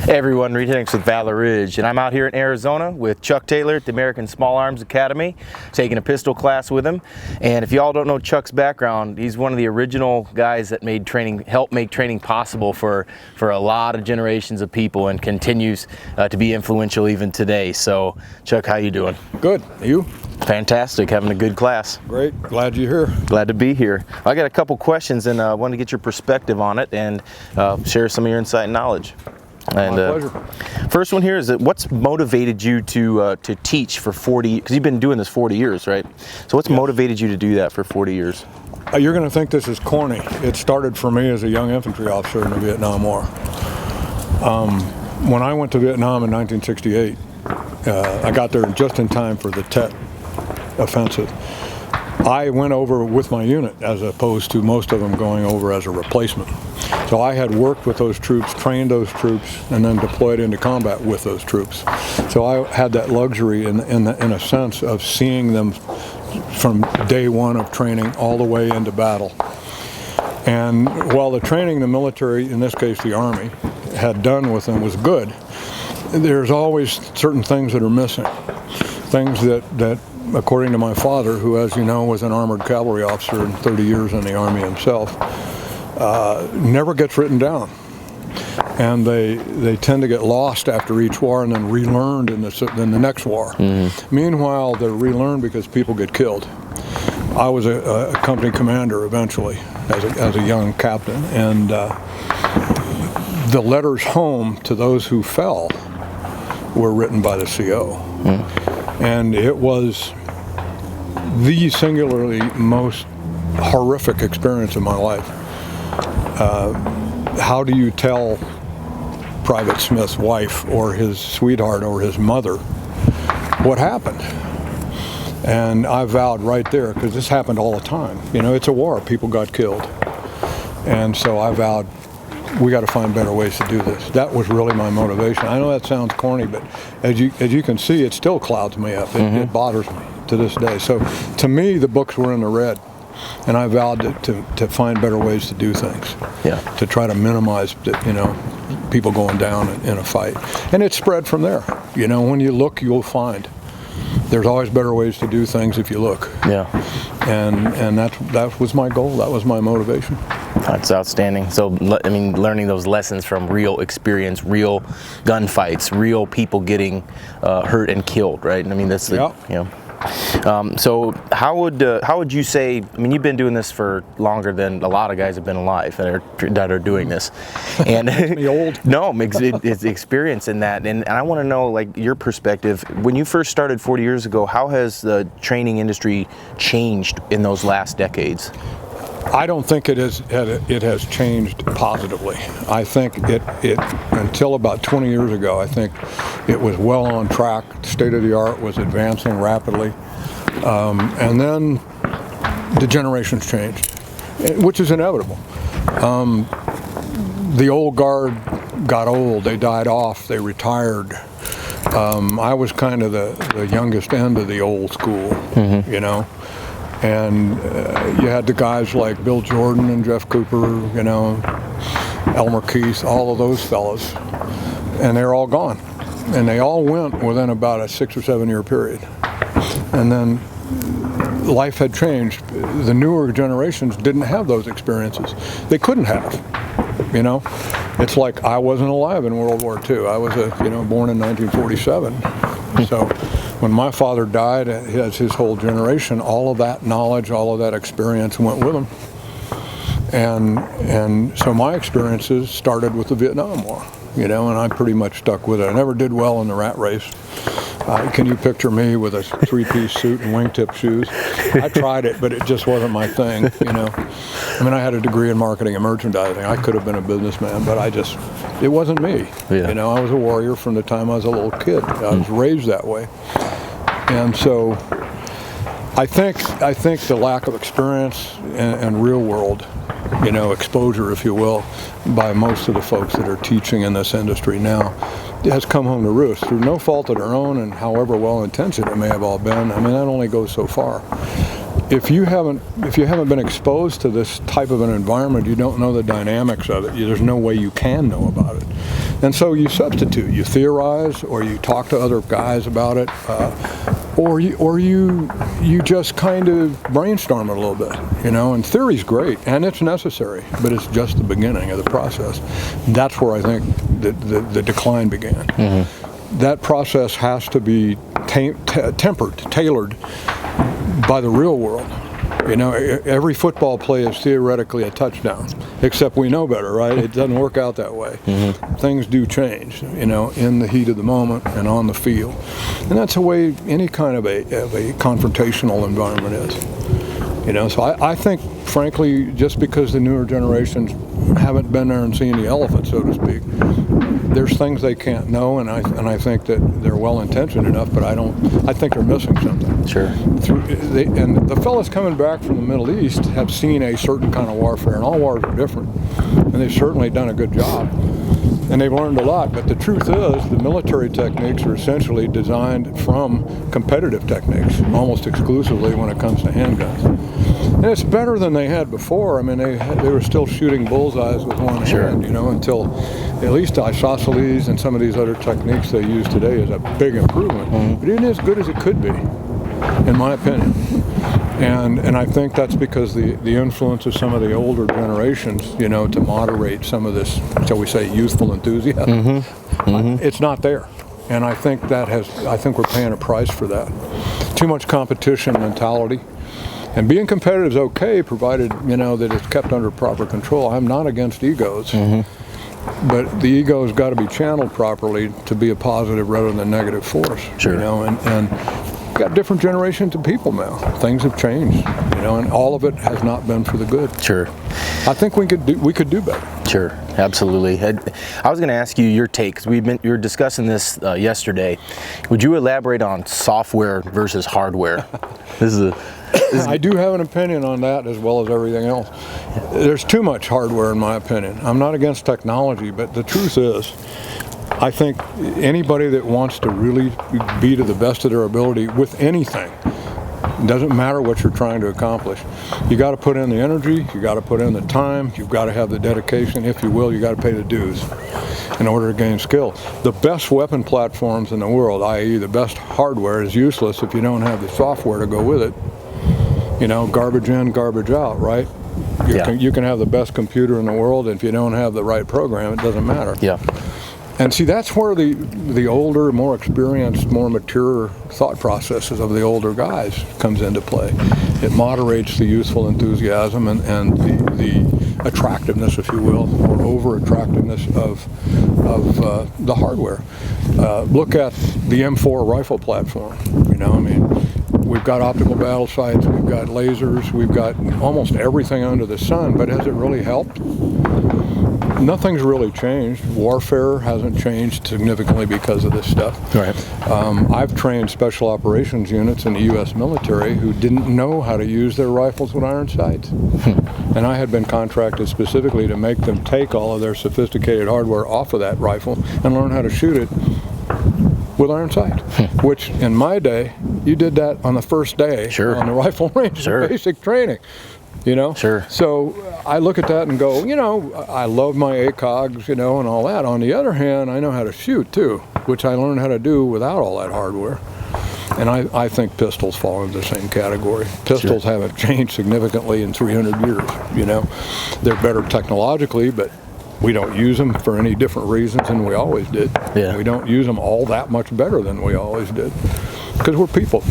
Hey everyone, Reid Henrichs with Valor Ridge, and I'm out here in Arizona with Chuck Taylor at the American Small Arms Academy, taking a pistol class with him. And if y'all don't know Chuck's background, he's one of the original guys that helped make training possible for a lot of generations of people, and continues to be influential even today. So, Chuck, how you doing? Good. You? Fantastic. Having a good class. Great. Glad you're here. Glad to be here. I got a couple questions, and I want to get your perspective on it and share some of your insight and knowledge. And my pleasure. First one here is that what's motivated you to teach for 40? Because you've been doing this 40 years, right? So what's motivated you to do that for 40 years? You're going to think this is corny. It started for me as a young infantry officer in the Vietnam War. When I went to Vietnam in 1968, I got there just in time for the Tet offensive. I went over with my unit as opposed to most of them going over as a replacement. So I had worked with those troops, trained those troops, and then deployed into combat with those troops. So I had that luxury in a sense of seeing them from day one of training all the way into battle. And while the training the military, in this case the Army, had done with them was good, there's always certain things that are missing. Things that according to my father, who, as you know, was an armored cavalry officer and 30 years in the Army himself, never gets written down. And they tend to get lost after each war and then relearned in the next war. Mm-hmm. Meanwhile, they're relearned because people get killed. I was a company commander eventually as a young captain, and the letters home to those who fell were written by the CO. Mm-hmm. And it was the singularly most horrific experience of my life. How do you tell Private Smith's wife or his sweetheart or his mother what happened? And I vowed right there, because this happened all the time. You know, it's a war. People got killed. And so I vowed, we got to find better ways to do this. That was really my motivation. I know that sounds corny, but as you can see, it still clouds me up. It bothers me to this day. So to me, the books were in the red. And I vowed to find better ways to do things, to try to minimize, people going down in a fight. And it spread from there. You know, when you look, you'll find. There's always better ways to do things if you look. Yeah. And that was my goal. That was my motivation. That's outstanding. So, I mean, learning those lessons from real experience, real gunfights, real people getting hurt and killed, right? I mean, that's so how would you say, I mean, you've been doing this for longer than a lot of guys have been alive that are doing this, and me old. No, it's experience in that, and I want to know, like, your perspective when you first started 40 years ago. How has the training industry changed in those last decades? I don't think it has changed positively. I think it until about 20 years ago, I think it was well on track. State of the art was advancing rapidly, and then the generations changed, which is inevitable. The old guard got old. They died off. They retired. I was kind of the youngest end of the old school, you know. And you had the guys like Bill Jordan and Jeff Cooper, Elmer Keith, all of those fellas, and they're all gone. And they all went within about a 6 or 7 year period. And then life had changed. The newer generations didn't have those experiences. They couldn't have, It's like I wasn't alive in World War II. I was born in 1947. So when my father died, as his whole generation, all of that knowledge, all of that experience went with him. And so my experiences started with the Vietnam War, and I pretty much stuck with it. I never did well in the rat race. Can you picture me with a 3-piece suit and wingtip shoes? I tried it, but it just wasn't my thing, I mean, I had a degree in marketing and merchandising. I could have been a businessman, but it wasn't me. Yeah. I was a warrior from the time I was a little kid. I was raised that way. And so I think the lack of experience and real world, exposure, if you will, by most of the folks that are teaching in this industry now, has come home to roost through no fault of their own, and however well intentioned it may have all been. I mean, that only goes so far. If you haven't been exposed to this type of an environment, you don't know the dynamics of it. There's no way you can know about it. And so you substitute, you theorize, or you talk to other guys about it, or you just kind of brainstorm it a little bit, and theory's great, and it's necessary, but it's just the beginning of the process. That's where I think the decline began. Mm-hmm. That process has to be tempered, tailored by the real world. Every football play is theoretically a touchdown, except we know better, right? It doesn't work out that way. Mm-hmm. Things do change, in the heat of the moment and on the field. And that's the way any kind of a confrontational environment is. So I think, frankly, just because the newer generations haven't been there and seen the elephant, so to speak, there's things they can't know, and I think that they're well-intentioned enough, but I think they're missing something. Sure. And the fellas coming back from the Middle East have seen a certain kind of warfare, and all wars are different, and they've certainly done a good job, and they've learned a lot. But the truth is, the military techniques are essentially designed from competitive techniques, almost exclusively when it comes to handguns. And it's better than they had before. I mean, they were still shooting bullseyes with one hand, until at least isosceles and some of these other techniques they use today is a big improvement. Mm-hmm. But it isn't as good as it could be, in my opinion. And I think that's because the influence of some of the older generations, to moderate some of this, shall we say, youthful enthusiasm, mm-hmm. Mm-hmm. It's not there. And I think we're paying a price for that. Too much competition mentality. And being competitive is okay, provided, that it's kept under proper control. I'm not against egos. Mm-hmm. But the ego's got to be channeled properly to be a positive rather than a negative force. Sure. And got different generations of people now. Things have changed, and all of it has not been for the good. Sure. I think we could do better. Sure, absolutely. I was going to ask you your take, because we were discussing this yesterday. Would you elaborate on software versus hardware? I do have an opinion on that, as well as everything else. There's too much hardware, in my opinion. I'm not against technology, but the truth is, I think anybody that wants to really be to the best of their ability with anything, it doesn't matter what you're trying to accomplish, you got to put in the energy, you got to put in the time, you've got to have the dedication, if you will, you got to pay the dues in order to gain skill. The best weapon platforms in the world, i.e. the best hardware, is useless if you don't have the software to go with it. Garbage in, garbage out, right? You can have the best computer in the world, and if you don't have the right program, it doesn't matter. Yeah. And see, that's where the older, more experienced, more mature thought processes of the older guys comes into play. It moderates the youthful enthusiasm and the attractiveness, if you will, or over-attractiveness of the hardware. Look at the M4 rifle platform. We've got optical battle sights, we've got lasers, we've got almost everything under the sun, but has it really helped? Nothing's really changed. Warfare hasn't changed significantly because of this stuff. Right. I've trained special operations units in the U.S. military who didn't know how to use their rifles with iron sights. And I had been contracted specifically to make them take all of their sophisticated hardware off of that rifle and learn how to shoot it with iron sight, which in my day, you did that on the first day on the rifle range, basic training. Sure. So I look at that and go, I love my ACOGs, and all that. On the other hand, I know how to shoot too, which I learned how to do without all that hardware. And I think pistols fall into the same category. Pistols haven't changed significantly in 300 years, They're better technologically, but we don't use them for any different reasons than we always did. Yeah. We don't use them all that much better than we always did, because we're people,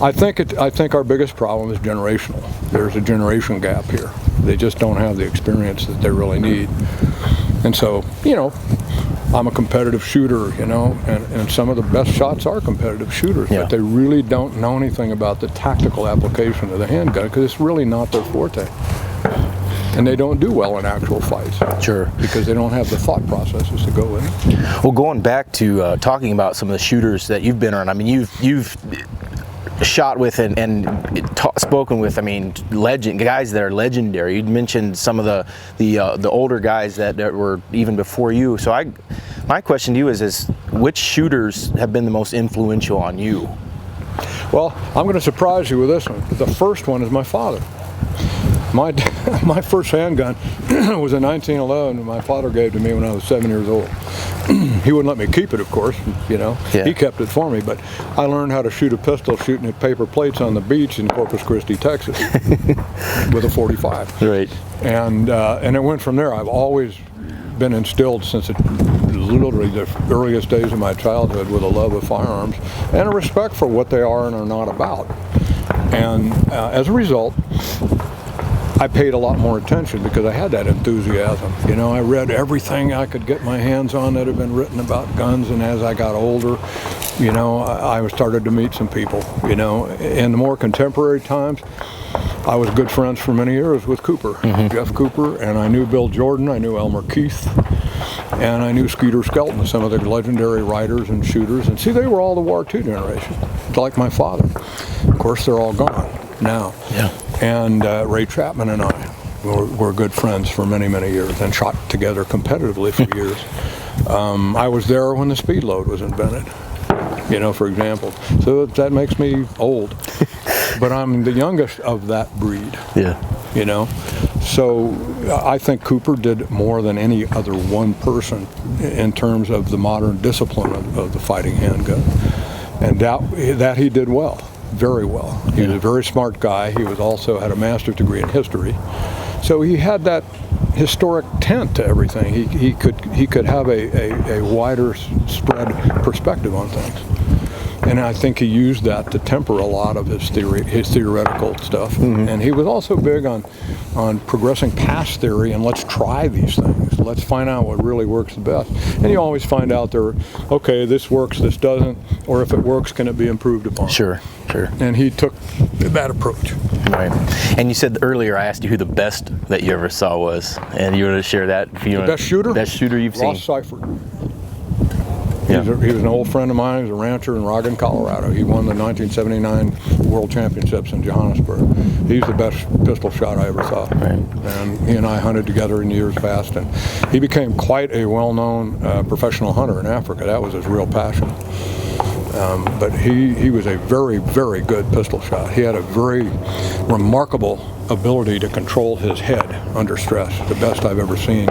I think our biggest problem is generational. There's a generation gap here. They just don't have the experience that they really need. And so, I'm a competitive shooter, and some of the best shots are competitive shooters, but they really don't know anything about the tactical application of the handgun, because it's really not their forte. And they don't do well in actual fights. Sure. Because they don't have the thought processes to go with it. Well, going back to talking about some of the shooters that you've been around, you've shot with and spoken with, guys that are legendary. You mentioned some of the older guys that were even before you. So my question to you is which shooters have been the most influential on you? Well, I'm going to surprise you with this one. The first one is my father. My my first handgun was a 1911 that my father gave to me when I was 7 years old. He wouldn't let me keep it, of course, you know. Yeah. He kept it for me, but I learned how to shoot a pistol shooting at paper plates on the beach in Corpus Christi, Texas, with a 45. Right. And it went from there. I've always been instilled since literally the earliest days of my childhood with a love of firearms and a respect for what they are and are not about. And as a result, I paid a lot more attention because I had that enthusiasm. You know, I read everything I could get my hands on that had been written about guns, and as I got older, you know, I started to meet some people. You know, in the more contemporary times, I was good friends for many years with Cooper, Jeff Cooper, and I knew Bill Jordan, I knew Elmer Keith, and I knew Skeeter Skelton, some of the legendary writers and shooters. And see, they were all the War II generation, like my father. Of course, they're all gone now. Yeah. And Ray Chapman and I were good friends for many, many years and shot together competitively for years. I was there when the speed load was invented, you know, for example. So that makes me old. But I'm the youngest of that breed. Yeah. You know, so I think Cooper did more than any other one person in terms of the modern discipline of the fighting handgun, and that he did well, very well. He was a very smart guy. He was also had a master's degree in history, so he had that historic tint to everything. He could have a wider spread perspective on things. And I think he used that to temper a lot of his theoretical stuff. And he was also big on progressing past theory and let's try these things. Let's find out what really works the best. And you always find out okay, this works, this doesn't, or if it works, can it be improved upon? Sure. And he took that approach. Right. And you said earlier, I asked you who the best that you ever saw was, and you want to share that? The best shooter? Best shooter you've Ross seen? Seifert. Yeah. He was an old friend of mine. He was a rancher in Roggen, Colorado. He won the 1979 World Championships in Johannesburg. He's the best pistol shot I ever saw. Right. And he and I hunted together in years past. And he became quite a well-known professional hunter in Africa. That was his real passion. But he was a very, very good pistol shot. He had a very remarkable ability to control his head under stress, the best I've ever seen.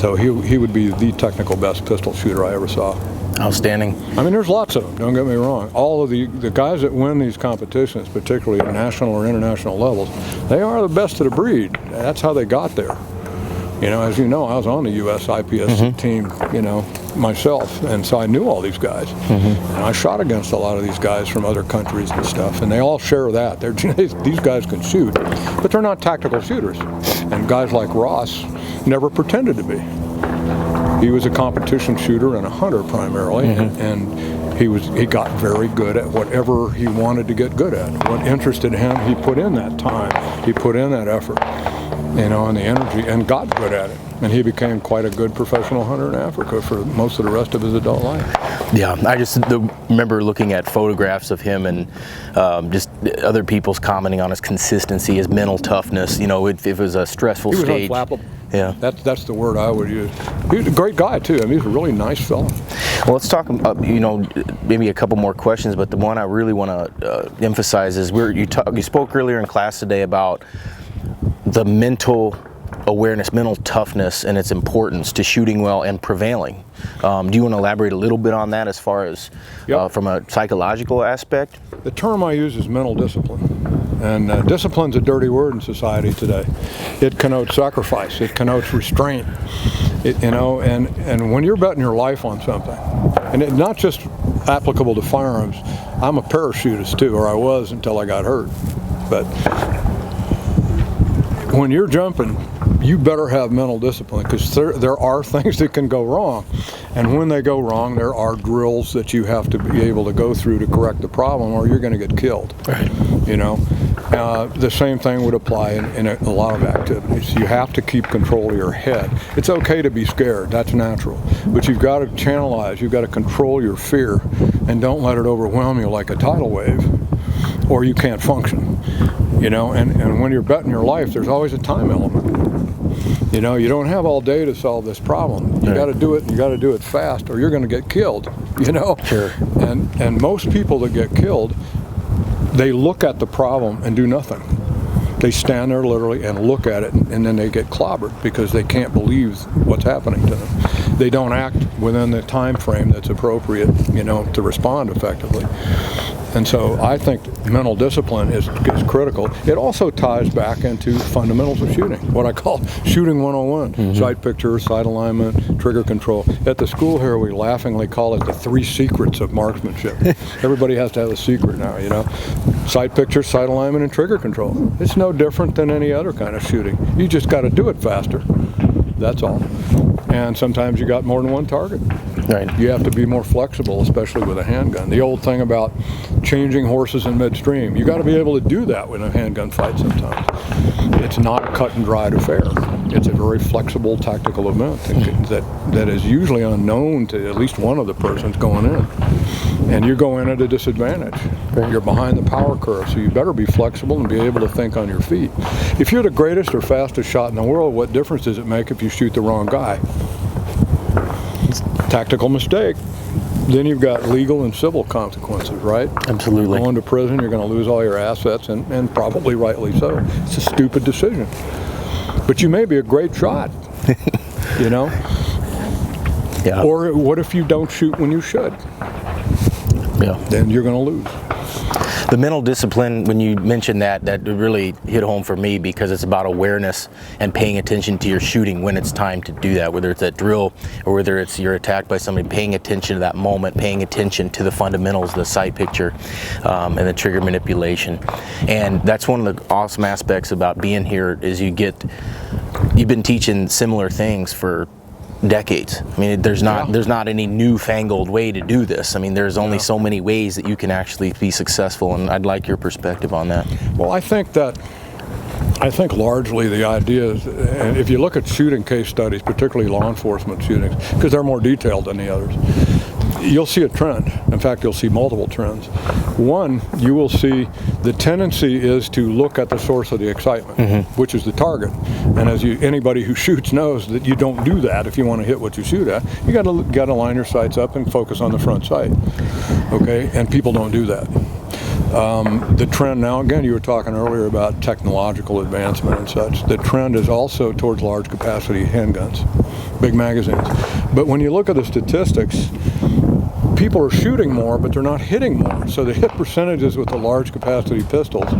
So he would be the technical best pistol shooter I ever saw. Outstanding. I mean, there's lots of them, don't get me wrong. All of the guys that win these competitions, particularly at national or international levels, they are the best of the breed. That's how they got there. You know, as you know, I was on the U.S. IPS team, you know, myself, and so I knew all these guys. And I shot against a lot of these guys from other countries and stuff, and they all share that. These guys can shoot, but they're not tactical shooters. And guys like Ross never pretended to be. He was a competition shooter and a hunter primarily, and he got very good at whatever he wanted to get good at. What interested him, he put in that time, he put in that effort, you know, and the energy, and got good at it. And he became quite a good professional hunter in Africa for most of the rest of his adult life. Yeah, I just remember looking at photographs of him and just other people's commenting on his consistency, his mental toughness. You know, if it was a stressful stage. He was unflappable. Yeah, that's the word I would use. He was a great guy too. I mean, he was a really nice fellow. Well, let's talk about, you know, maybe a couple more questions, but the one I really want to emphasize is you spoke earlier in class today about the mental awareness, mental toughness, and its importance to shooting well and prevailing. Do you want to elaborate a little bit on that as far as from a psychological aspect? The term I use is mental discipline. And discipline's a dirty word in society today. It connotes sacrifice. It connotes restraint. You know, and when you're betting your life on something, and it's not just applicable to firearms. I'm a parachutist too, or I was until I got hurt. But when you're jumping, you better have mental discipline, because there are things that can go wrong. And when they go wrong, there are drills that you have to be able to go through to correct the problem, or you're going to get killed. Right. You know, the same thing would apply in a lot of activities. You have to keep control of your head. It's okay to be scared, that's natural. But you've got to channelize, you've got to control your fear, and don't let it overwhelm you like a tidal wave, or you can't function. You know, and when you're betting your life, there's always a time element. You know, you don't have all day to solve this problem. You got to do it, and you got to do it fast, or you're going to get killed. You know. Sure. And most people that get killed, they look at the problem and do nothing. They stand there literally and look at it, and then they get clobbered because they can't believe what's happening to them. They don't act within the time frame that's appropriate, to respond effectively. And so I think mental discipline is critical. It also ties back into fundamentals of shooting, what I call shooting 101, sight picture, sight alignment, trigger control. At the school here, we laughingly call it the 3 secrets of marksmanship. Everybody has to have a secret now, Sight picture, sight alignment, and trigger control. It's no different than any other kind of shooting. You just got to do it faster. That's all. And sometimes you got more than one target. Right. You have to be more flexible, especially with a handgun. The old thing about changing horses in midstream, you got to be able to do that with a handgun fight sometimes. It's not a cut and dried affair. It's a very flexible tactical event that is usually unknown to at least one of the persons going in. And you go in at a disadvantage. Right. You're behind the power curve, so you better be flexible and be able to think on your feet. If you're the greatest or fastest shot in the world, what difference does it make if you shoot the wrong guy? Tactical mistake. Then you've got legal and civil consequences, right? Absolutely. You're going to prison, you're going to lose all your assets, and probably rightly so. It's a stupid decision. But you may be a great shot, Yeah. Or what if you don't shoot when you should? Yeah. Then you're going to lose. The mental discipline, when you mentioned that really hit home for me, because it's about awareness and paying attention to your shooting when it's time to do that, whether it's that drill or whether it's you're attacked by somebody, paying attention to that moment, paying attention to the fundamentals, the sight picture, and the trigger manipulation. And that's one of the awesome aspects about being here is you've been teaching similar things for decades. I mean, there's not any newfangled way to do this. I mean, there's only so many ways that you can actually be successful, and I'd like your perspective on that. Well, I think largely the idea is, and if you look at shooting case studies, particularly law enforcement shootings, because they're more detailed than the others, you'll see a trend. In fact, you'll see multiple trends. One, you will see the tendency is to look at the source of the excitement, which is the target. And as anybody who shoots knows that you don't do that if you want to hit what you shoot at. You got to line your sights up and focus on the front sight. Okay, and people don't do that. The trend now, again, you were talking earlier about technological advancement and such. The trend is also towards large capacity handguns, big magazines. But when you look at the statistics, people are shooting more, but they're not hitting more. So the hit percentages with the large capacity pistols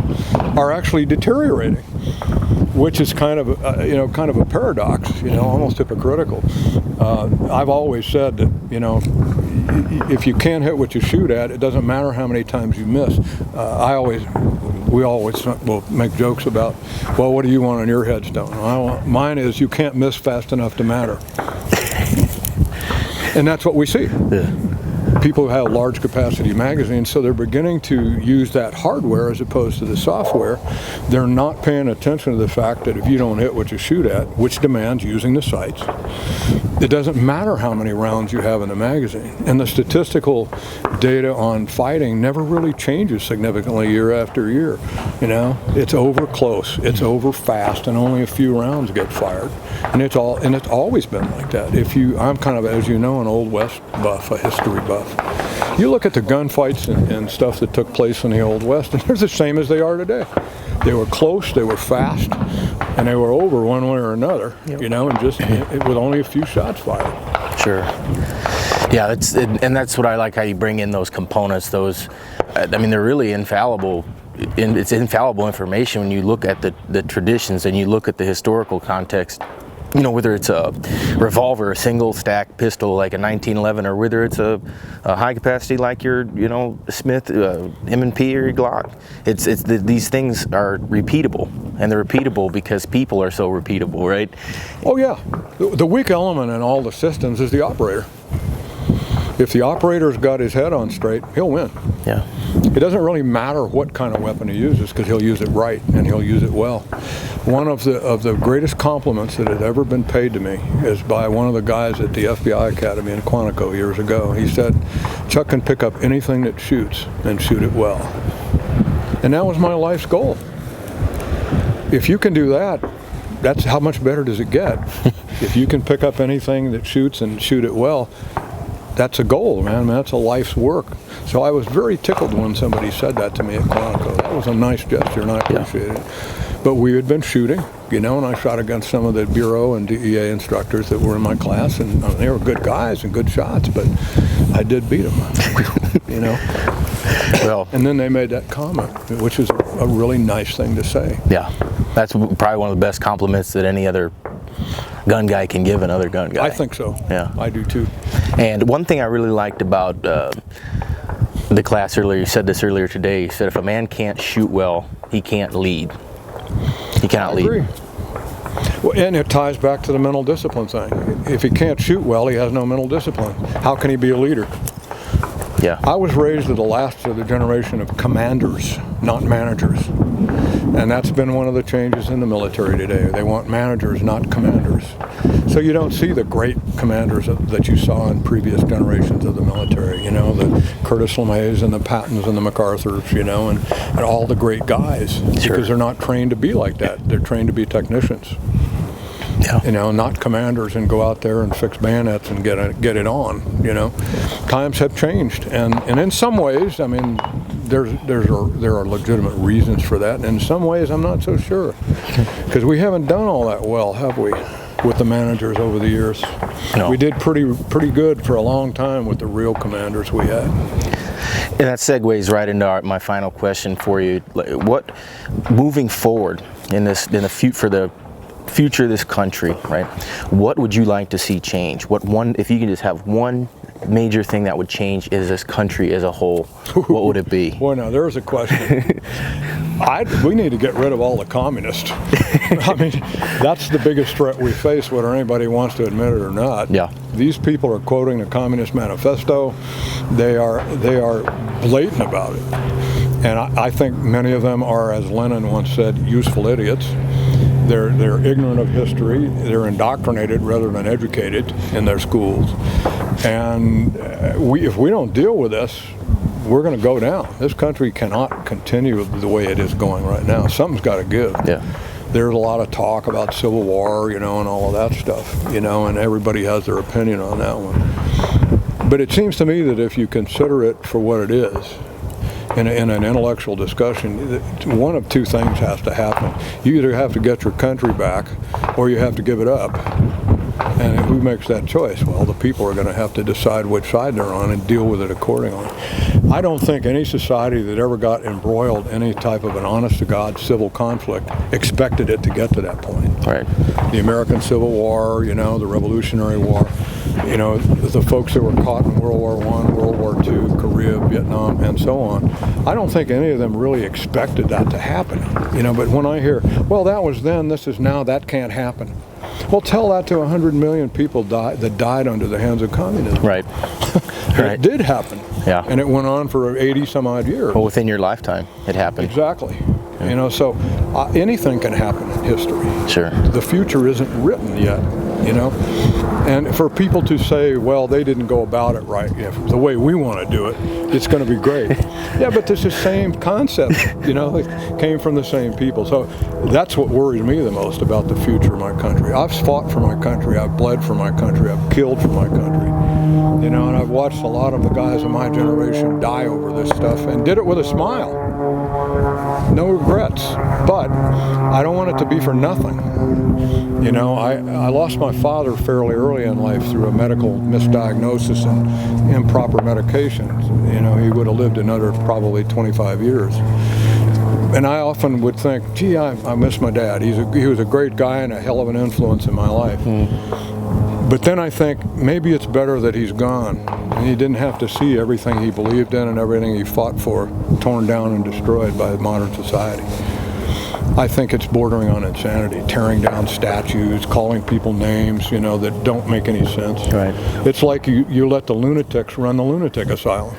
are actually deteriorating, which is kind of a paradox, almost hypocritical. I've always said that, if you can't hit what you shoot at, it doesn't matter how many times you miss. We always will make jokes about, well, what do you want on your headstone? Mine is, you can't miss fast enough to matter. And that's what we see. Yeah. People who have large capacity magazines, so they're beginning to use that hardware as opposed to the software. They're not paying attention to the fact that if you don't hit what you shoot at, which demands using the sights, it doesn't matter how many rounds you have in the magazine. And the statistical data on fighting never really changes significantly year after year. It's over close, it's over fast, and only a few rounds get fired. And it's always been like that. I'm kind of, as you know, an Old West buff, a history buff. You look at the gunfights and stuff that took place in the Old West, and they're the same as they are today. They were close, they were fast, and they were over one way or another, and just with only a few shots fired. Sure. Yeah, and that's what I like, how you bring in those components. They're really infallible. It's infallible information when you look at the traditions and you look at the historical context. Whether it's a revolver, a single stack pistol like a 1911, or whether it's a high capacity like your, Smith M&P or your Glock. These things are repeatable, and they're repeatable because people are so repeatable, right? Oh yeah, the weak element in all the systems is the operator. If the operator's got his head on straight, he'll win. Yeah. It doesn't really matter what kind of weapon he uses, because he'll use it right and he'll use it well. One of the greatest compliments that had ever been paid to me is by one of the guys at the FBI Academy in Quantico years ago. He said, "Chuck can pick up anything that shoots and shoot it well." And that was my life's goal. If you can do that, that's how much better does it get? If you can pick up anything that shoots and shoot it well, that's a goal, man. That's a life's work. So I was very tickled when somebody said that to me at Quantico. That was a nice gesture, and I appreciate it. But we had been shooting, and I shot against some of the Bureau and DEA instructors that were in my class, and they were good guys and good shots, but I did beat them, Well, and then they made that comment, which is a really nice thing to say. yeah, that's probably one of the best compliments that any other gun guy can give another gun guy. I think so. Yeah. I do too. And one thing I really liked about the class earlier, you said this earlier today, you said if a man can't shoot well, he can't lead. He cannot lead. I agree. Well, and it ties back to the mental discipline thing. If he can't shoot well, he has no mental discipline. How can he be a leader? Yeah. I was raised as the last of the generation of commanders, not managers. And that's been one of the changes in the military today. They want managers, not commanders. So you don't see the great commanders that you saw in previous generations of the military, the Curtis LeMays and the Pattons and the MacArthurs, and all the great guys. Sure. Because they're not trained to be like that. They're trained to be technicians. Yeah. Not commanders and go out there and fix bayonets and get it on. Times have changed, and in some ways, I mean, there are legitimate reasons for that, and in some ways, I'm not so sure, because we haven't done all that well, have we, with the managers over the years? No. We did pretty good for a long time with the real commanders we had. And that segues right into my final question for you. What, moving forward for the future of this country, right? What would you like to see change? If you could just have one major thing that would change is this country as a whole, what would it be? Boy, now there's a question. We need to get rid of all the communists. I mean, that's the biggest threat we face, whether anybody wants to admit it or not. Yeah. These people are quoting the Communist Manifesto. They are blatant about it. And I think many of them are, as Lenin once said, useful idiots. They're ignorant of history. They're indoctrinated rather than educated in their schools. And if we don't deal with this, we're going to go down. This country cannot continue the way it is going right now. Something's got to give. Yeah. There's a lot of talk about civil war, and all of that stuff, and everybody has their opinion on that one. But it seems to me that if you consider it for what it is, in an intellectual discussion, one of two things has to happen. You either have to get your country back, or you have to give it up. And who makes that choice? Well, the people are going to have to decide which side they're on and deal with it accordingly. I don't think any society that ever got embroiled in any type of an honest-to-God civil conflict expected it to get to that point. Right. The American Civil War, the Revolutionary War, the folks that were caught in World War I, World War II, Korea, Vietnam, and so on. I don't think any of them really expected that to happen. But when I hear, well, that was then, this is now, that can't happen. Well, tell that to 100 million people that died under the hands of communism. Right. Right. It did happen. Yeah. And it went on for 80 some odd years. Well, within your lifetime, it happened. Exactly. So anything can happen in history. Sure. The future isn't written yet, And for people to say, well, they didn't go about it right, the way we want to do it, it's going to be great. Yeah, but it's the same concept, it came from the same people. So that's what worries me the most about the future of my country. I've fought for my country, I've bled for my country, I've killed for my country. And I've watched a lot of the guys of my generation die over this stuff and did it with a smile. No regrets. But I don't want it to be for nothing. I lost my father fairly early in life through a medical misdiagnosis and improper medications. He would have lived another probably 25 years. And I often would think, gee, I miss my dad. He was a great guy and a hell of an influence in my life. But then I think maybe it's better that he's gone. And he didn't have to see everything he believed in and everything he fought for torn down and destroyed by modern society. I think it's bordering on insanity, tearing down statues, calling people names, that don't make any sense. Right. It's like you let the lunatics run the lunatic asylum.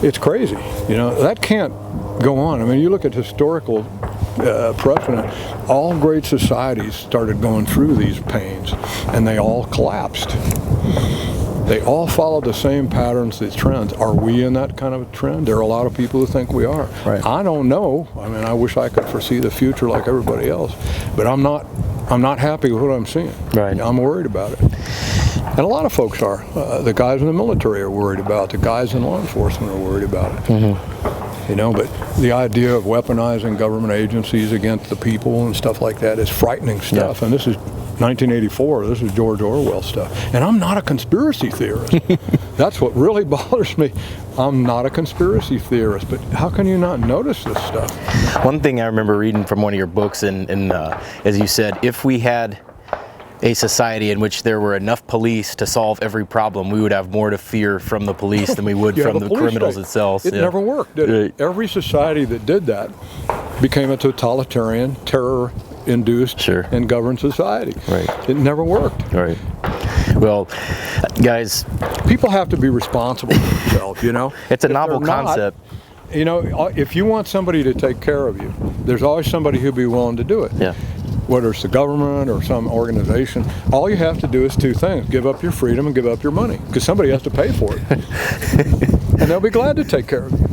It's crazy. That can't go on. I mean, you look at historical precedent, all great societies started going through these pains, and they all collapsed. They all followed the same patterns, the trends. Are we in that kind of a trend? There are a lot of people who think we are. Right. I don't know. I mean, I wish I could foresee the future like everybody else, but I'm not happy with what I'm seeing. Right. I'm worried about it. And a lot of folks are. The guys in the military are worried about it. The guys in law enforcement are worried about it. You know, but the idea of weaponizing government agencies against the people and stuff like that is frightening stuff. And this is 1984. This is George Orwell stuff. And I'm not a conspiracy theorist. That's what really bothers me. I'm not a conspiracy theorist, but how can you not notice this stuff? One thing I remember reading from one of your books, and as you said, if we had a society in which there were enough police to solve every problem, we would have more to fear from the police than we would from the criminals themselves. It never worked, did it? Every society that did that became a totalitarian, terror-induced and governed society. It never worked. Well, guys, people have to be responsible for themselves, you know? It's a novel concept. You know, if you want somebody to take care of you, there's always somebody who'd be willing to do it. Whether it's the government or some organization, all you have to do is two things: give up your freedom and give up your money, because somebody has to pay for it. And they'll be glad to take care of you.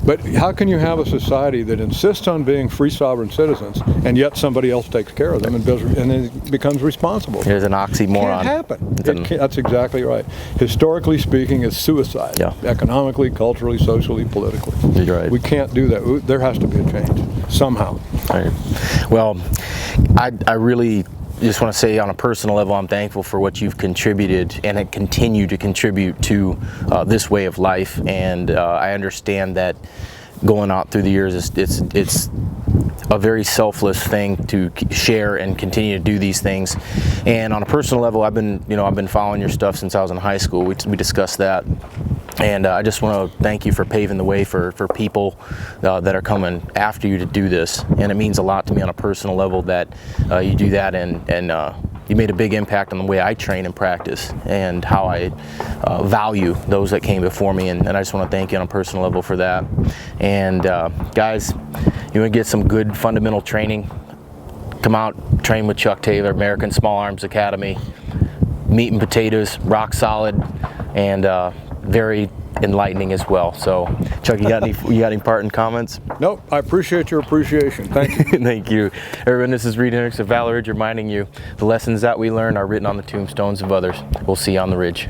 But how can you have a society that insists on being free sovereign citizens, and yet somebody else takes care of them and then becomes responsible? There's an oxymoron. It can't happen. That's exactly right. Historically speaking, it's suicide. Economically, culturally, socially, politically. You're right. We can't do that. There has to be a change somehow. Well, I really just want to say, on a personal level, I'm thankful for what you've contributed and continue to contribute to this way of life. And I understand that going out through the years, it's a very selfless thing to share and continue to do these things. And on a personal level, I've been following your stuff since I was in high school. We discussed that. And I just want to thank you for paving the way for people that are coming after you to do this. And it means a lot to me on a personal level that you do that, and you made a big impact on the way I train and practice and how I value those that came before me. And I just want to thank you on a personal level for that. And guys, you want to get some good fundamental training, come out, train with Chuck Taylor, American Small Arms Academy. Meat and potatoes, rock solid, and very enlightening as well. So, Chuck, you got any parting comments? Nope. I appreciate your appreciation. Thank you. Thank you. Everyone, this is Reid Henrichs of Valor Ridge reminding you the lessons that we learn are written on the tombstones of others. We'll see you on the ridge.